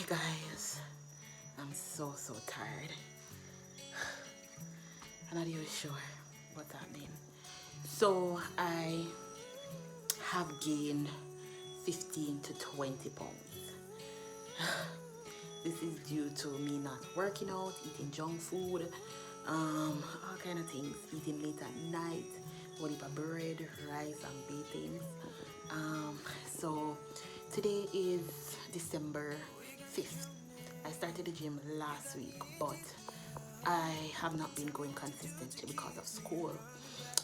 Hi guys, I'm so tired. I'm not even sure what's happening. So I have gained 15 to 20 pounds. This is due to me not working out, eating junk food, all kind of things, eating late at night, whole heap of bread, rice and baked. So today is December 5th. I started the gym last week, but I have not been going consistently because of school.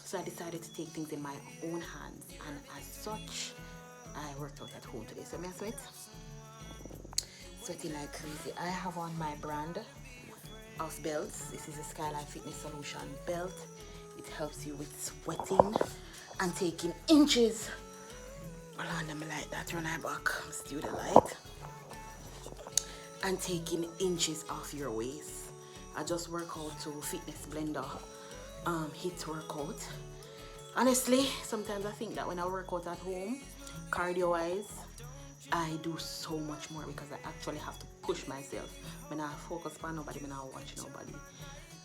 So I decided to take things in my own hands, and as such, I worked out at home today. So may I sweat? Sweating like crazy. I have on my brand of belts. This is a Skylife Fitness Solution belt. It helps you with sweating and taking inches. Hold on, let me light that run my back. Still the light. And taking inches off your waist. I just work out to Fitness Blender HIIT workout. Honestly, sometimes I think that when I work out at home, cardio wise, I do so much more because I actually have to push myself. When I focus on nobody, when I watch nobody,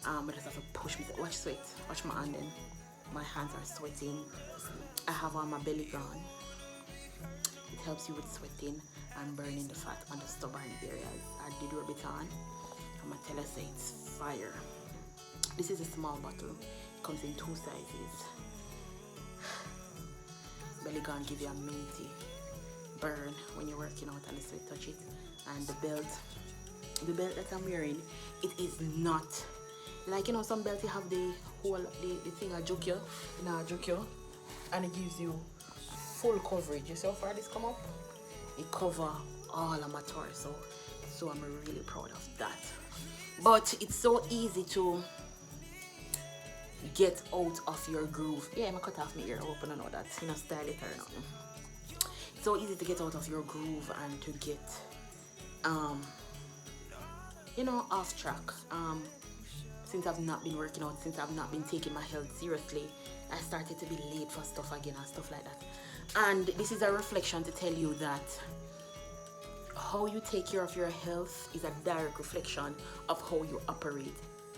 I just have to push myself. Watch sweat, watch my hand then. My hands are sweating. I have on my belly gun. It helps you with sweating and burning the fat on the stubborn areas. I did rub it on. I'm gonna tell you, say it's fire. This is a small bottle. It comes in 2 sizes. Belly gun give you a minty burn when you're working out and the sweat touch it. And the belt that I'm wearing, it is not like, you know, some belts you have the whole the thing I joke you, and it gives you full coverage. You see how far this come up? It cover all of my torso, so I'm really proud of that. But it's so easy to get out of your groove. Yeah, I'm gonna cut off my ear. I hope you know that. You know, style it or nothing. It's so easy to get out of your groove and to get you know, off track. Since I've not been working out, since I've not been taking my health seriously, I started to be late for stuff again and stuff like that. And this is a reflection to tell you that how you take care of your health is a direct reflection of how you operate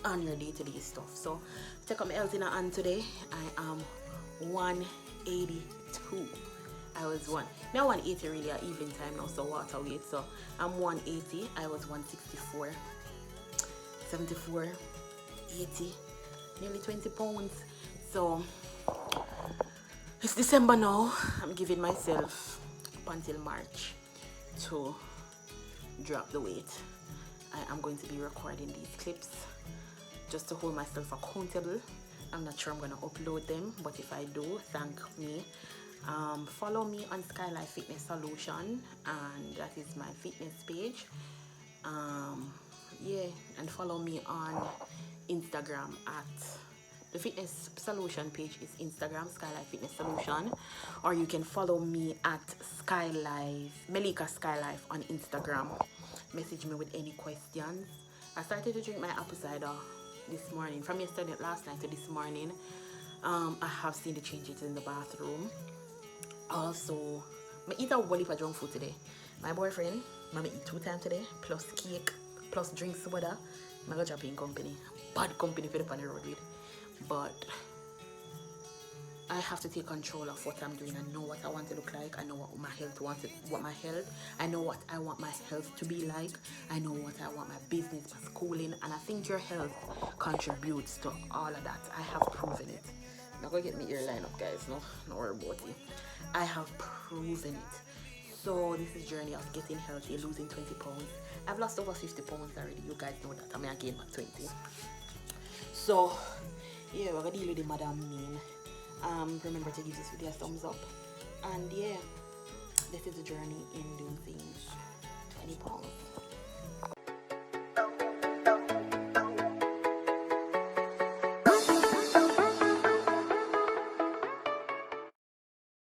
on your day-to-day stuff. So take up my health in a hand today. I am 182. I was 180 really at evening time now, so water weight. So I'm 180. I was 164, 74, 80, nearly 20 pounds. So it's December now. I'm giving myself up until March to drop the weight. I am going to be recording these clips just to hold myself accountable. I'm not sure I'm going to upload them, but if I do, thank me. Follow me on Skylife Fitness Solution, and that is my fitness page. Yeah, and follow me on Instagram at the fitness solution page is Instagram, Skylife Fitness Solution, or you can follow me at Skylife, MELICASKYLIFE on Instagram. Message me with any questions. I started to drink my apple cider this morning, from yesterday, last night to this morning. I have seen the changes in the bathroom. Also, I eat a whole heap of junk food today. My boyfriend, I eat 2 times today, plus cake, plus drink soda. I'm going to drop in company. Bad company for the on the road with. But I have to take control of what I'm doing. I know what I want to look like. I know what my health wants. I know what I want my health to be like. I know what I want my business, my schooling, and I think your health contributes to all of that. I have proven it. I'm not gonna get me ear line up, guys. No worry about it. I have proven it. So this is journey of getting healthy, losing 20 pounds. I've lost over 50 pounds already. You guys know that. I mean, I gained back 20. So yeah, we're gonna deal with the Madam Mean. Remember to give this video a thumbs up, and yeah, this is the journey in doing things.